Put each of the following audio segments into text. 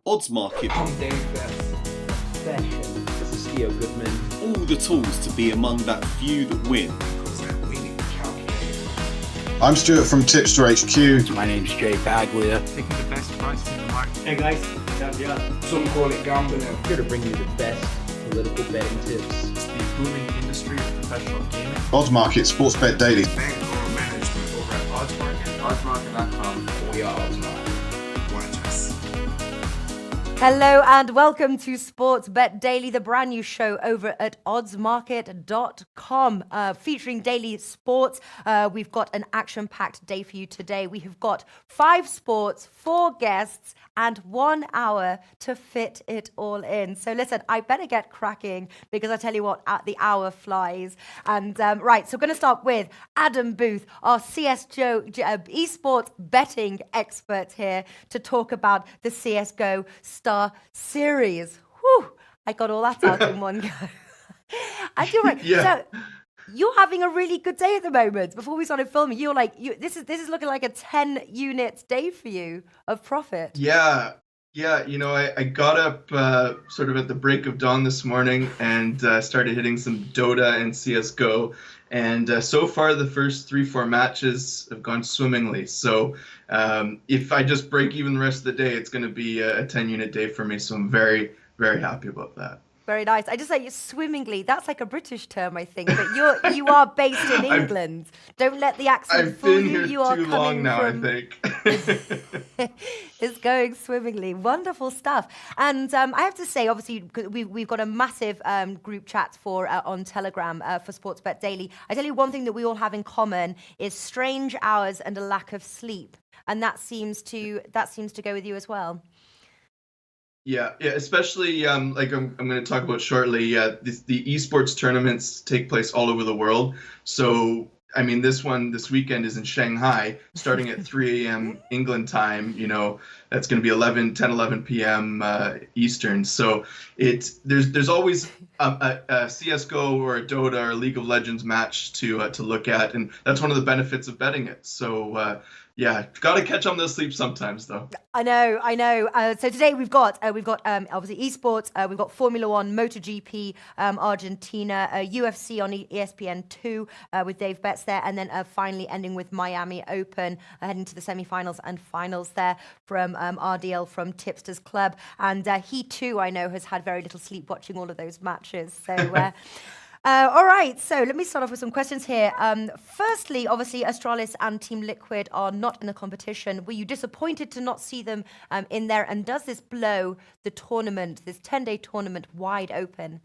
odds market. I'm Dave Best. Session. This is Theo Goodman. All the tools to be among that few that win. I'm Stuart from Tipster HQ. My name's Jay Baglia. Taking the best price in the market. Hey guys, Javier. Some call it gambling. Here to bring you the best political betting tips. It's the booming industry of professional gaming. Odds Market, Sports Bet Daily. Bankroll management over at OddsMarket. Oddsmarket.com. We are Oddsmarket. Watch us. Hello and welcome to Sports Bet Daily, the brand new show over at oddsmarket.com, featuring daily sports. We've got an action-packed day for you today. We have got 5 sports, 4 guests, and 1 hour to fit it all in. So listen, I better get cracking because I tell you what, the hour flies. And right, so we're going to start with Adam Boothe, our CSGO Esports betting expert here to talk about the CSGO StarSeries. Whew, I got all that out in one go. And you're right. Yeah. So you're having a really good day at the moment. Before we started filming, you're like, this is looking like a 10-unit day for you of profit. Yeah. You know, I got up sort of at the break of dawn this morning and started hitting some Dota and CSGO. And so far, the first 3-4 matches have gone swimmingly. So if I just break even the rest of the day, it's going to be a 10-unit day for me. So I'm very, very happy about that. Very nice. I just say swimmingly. That's like a British term, I think. But you are based in England. Don't let the accent I've fool been you. here You are too coming long now, from... I think. It's going swimmingly. Wonderful stuff. And I have to say, obviously, we've got a massive group chat on Telegram for Sports Bet Daily. I tell you one thing that we all have in common is strange hours and a lack of sleep, and that seems to go with you as well. Yeah, especially like I'm going to talk about shortly. The esports tournaments take place all over the world. So, I mean, this weekend is in Shanghai, starting at 3 a.m. England time. You know, that's going to be 11 p.m. Eastern. So there's always a CS:GO or a Dota or a League of Legends match to look at, and that's one of the benefits of betting it. So. Yeah, got to catch on the sleep sometimes, though. I know. So today we've got obviously esports. We've got Formula One, MotoGP, Argentina, UFC on ESPN2 with Dave Betts there, and then finally ending with Miami Open, heading to the semi-finals and finals there from RDL from Tipsters Club, and he too, I know, has had very little sleep watching all of those matches. So. All right, so let me start off with some questions here. Firstly, obviously, Astralis and Team Liquid are not in the competition. Were you disappointed to not see them in there? And does this blow the tournament, this 10-day tournament, wide open?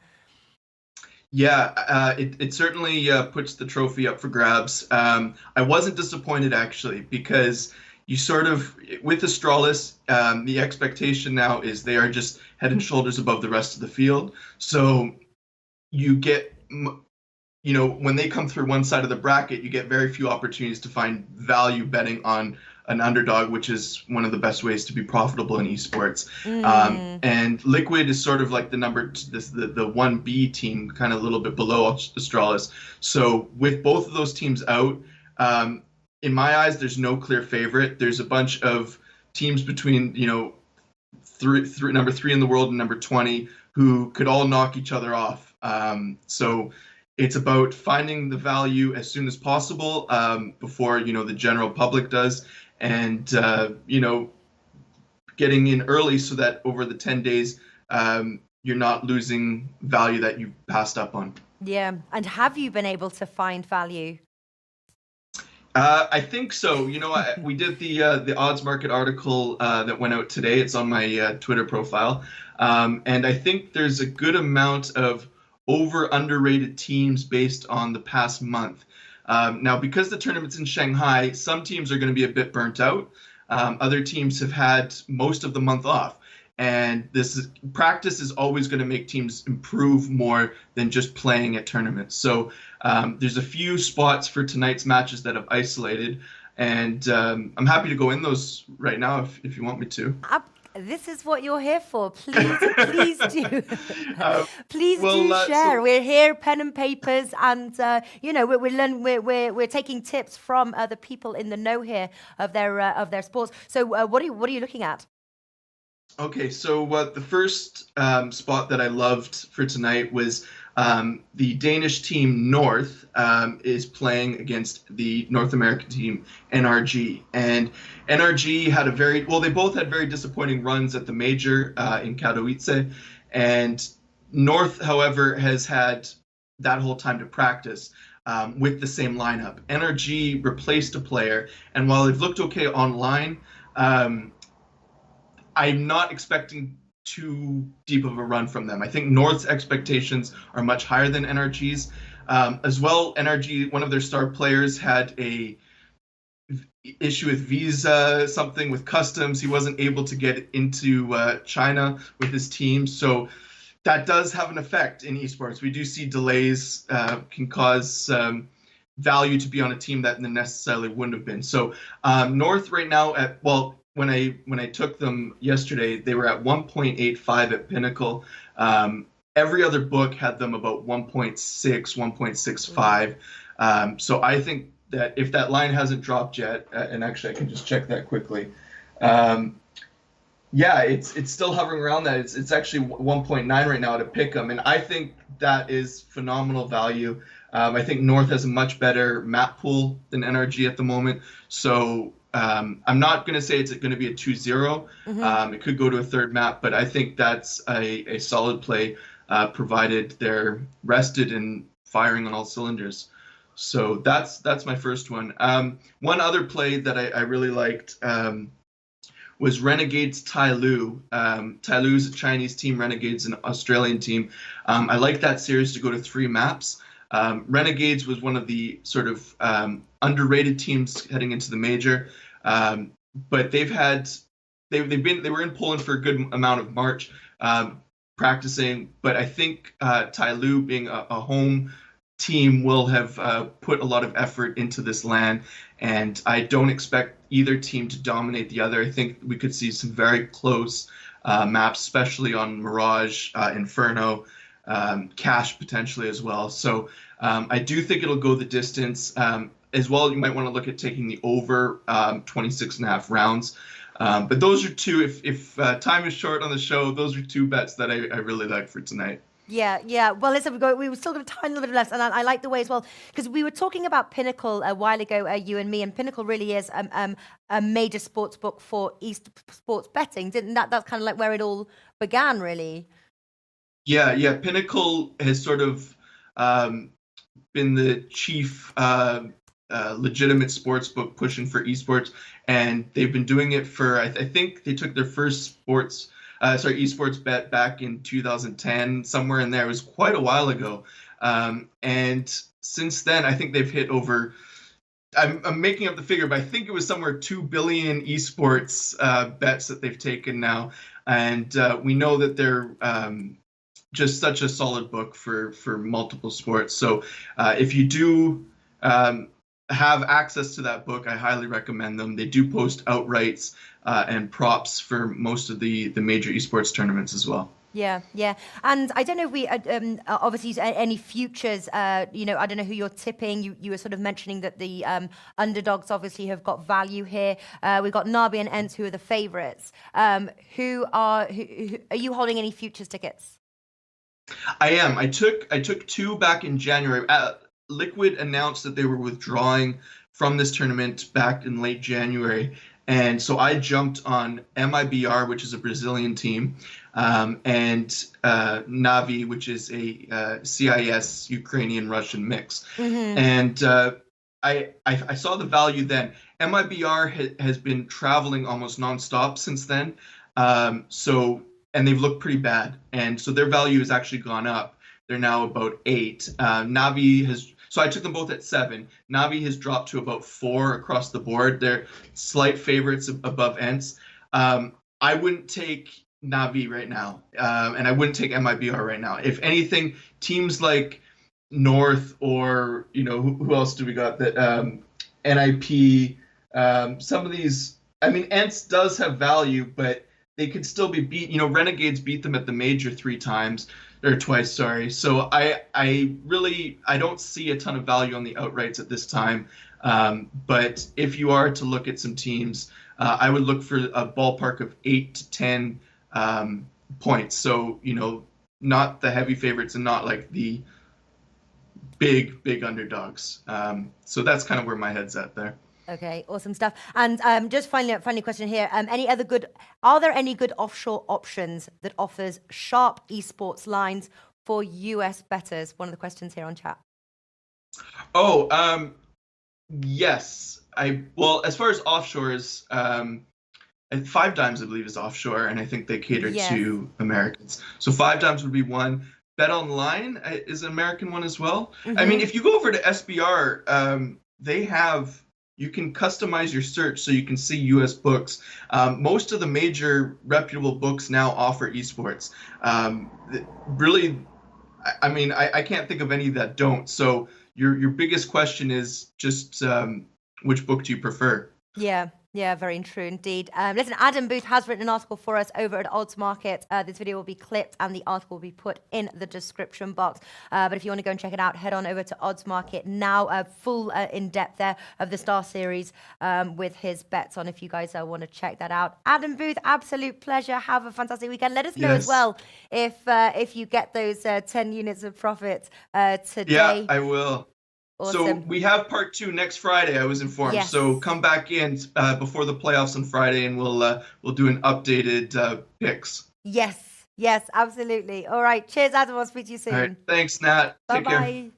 Yeah, it certainly puts the trophy up for grabs. I wasn't disappointed, actually, because you sort of, with Astralis, the expectation now is they are just head and shoulders above the rest of the field. So you get... You know, when they come through one side of the bracket, you get very few opportunities to find value betting on an underdog, which is one of the best ways to be profitable in esports. And Liquid is sort of like the 1B team, kind of a little bit below Astralis. So with both of those teams out, in my eyes, there's no clear favorite. There's a bunch of teams between, you know, number 3 in the world and number 20 who could all knock each other off. So it's about finding the value as soon as possible before, you know, the general public does, and, you know, getting in early so that over the 10 days, you're not losing value that you passed up on. Yeah. And have you been able to find value? I think so. You know, we did the odds market article that went out today. It's on my Twitter profile. And I think there's a good amount of underrated teams based on the past month. Now, because the tournament's in Shanghai, some teams are going to be a bit burnt out. Other teams have had most of the month off. And practice is always going to make teams improve more than just playing at tournaments. So there's a few spots for tonight's matches that I've isolated. And I'm happy to go in those right now if you want me to. This is what you're here for. Please do. Please do share. So we're here, pen and papers, and you know, we're taking tips from the people in the know here of their sports. So what are you looking at? Okay, so the first spot that I loved for tonight was the Danish team North is playing against the North American team NRG. And NRG had they both had very disappointing runs at the major in Katowice. And North, however, has had that whole time to practice with the same lineup. NRG replaced a player, and while they've looked okay online, I'm not expecting too deep of a run from them. I think North's expectations are much higher than NRG's. As well, NRG, one of their star players, had a issue with visa, something with customs. He wasn't able to get into China with his team. So that does have an effect in esports. We do see delays can cause value to be on a team that necessarily wouldn't have been. So North right now when I took them yesterday, they were at 1.85 at Pinnacle. Every other book had them about 1.6, 1.65. So I think that if that line hasn't dropped yet, and actually I can just check that quickly. It's still hovering around that. It's actually 1.9 right now to pick them, and I think that is phenomenal value. I think North has a much better map pool than NRG at the moment, so I'm not going to say it's going to be a 2-0. It could go to a third map, but I think that's a solid play, provided they're rested and firing on all cylinders. So that's my first one. One other play that I really liked was Renegades Tai Lu. Tai Lu is a Chinese team, Renegades an Australian team. I like that series to go to 3 maps. Renegades was one of the sort of underrated teams heading into the major, but they were in Poland for a good amount of March practicing. But I think Tai Lu, being a home team, will have put a lot of effort into this LAN, and I don't expect either team to dominate the other. I think we could see some very close maps, especially on Mirage, Inferno, Cash potentially as well. So I do think it'll go the distance. As well, you might want to look at taking the over 26.5 rounds. But those are two, if time is short on the show, those are 2 bets that I really like for tonight. Yeah. Well, listen, we've still got a tiny little bit left, and I like the way as well, because we were talking about Pinnacle a while ago, you and me, and Pinnacle really is a major sports book for esports betting. That's kind of like where it all began, really. Yeah. Pinnacle has sort of been the chief legitimate sports book pushing for esports, and they've been doing it for, I think they took their first esports bet back in 2010, somewhere in there. It was quite a while ago. And since then, I think they've hit over, I'm making up the figure, but I think it was somewhere 2 billion esports bets that they've taken now. And we know that they're just such a solid book for multiple sports. So if you do have access to that book, I highly recommend them. They do post outrights and props for most of the major esports tournaments as well. Yeah. And I don't know if we obviously any futures. I don't know who you're tipping. You were sort of mentioning that the underdogs obviously have got value here. We've got Navi and Ents, who are the favourites. Who are you holding any futures tickets? I am. I took 2 back in January. Liquid announced that they were withdrawing from this tournament back in late January. And so I jumped on MIBR, which is a Brazilian team, and Navi, which is a CIS Ukrainian Russian mix. And I saw the value then. MIBR has been traveling almost nonstop since then. And they've looked pretty bad. And so their value has actually gone up. They're now about 8. Navi so I took them both at 7. Navi has dropped to about 4 across the board. They're slight favorites above Ents. I wouldn't take Navi right now, and I wouldn't take MIBR right now. If anything, teams like North or, who else do we got? That NIP, some of these, Ents does have value, but they could still be beat. Renegades beat them at the major 3 times. Or twice, sorry. So I don't see a ton of value on the outrights at this time. But if you are to look at some teams, I would look for a ballpark of 8 to 10 points. So, not the heavy favorites and not like the big underdogs. So that's kind of where my head's at there. Okay, awesome stuff. And just finally question here. Are there any good offshore options that offers sharp esports lines for US bettors? One of the questions here on chat. Oh, yes. Well, as far as offshores, and Five Dimes, I believe, is offshore, and I think they cater to Americans. So Five Dimes would be one. Bet Online is an American one as well. I mean, if you go over to SBR, you can customize your search so you can see US books. Most of the major reputable books now offer esports. Really, I mean, I can't think of any that don't. So your biggest question is just which book do you prefer? Yeah, very true indeed. Listen, Adam Boothe has written an article for us over at Odds Market. This video will be clipped and the article will be put in the description box. But if you want to go and check it out, head on over to Odds Market now. Full in-depth there of the Star Series with his bets on, if you guys want to check that out. Adam Boothe, absolute pleasure. Have a fantastic weekend. Let us know as well if you get those 10 units of profit today. Yeah, I will. Awesome. So we have part 2 next Friday, I was informed. Yes. So come back in before the playoffs on Friday, and we'll do an updated picks. Yes, absolutely. All right. Cheers, Adam. I'll speak to you soon. All right. Thanks, Nat. Take care. Bye-bye.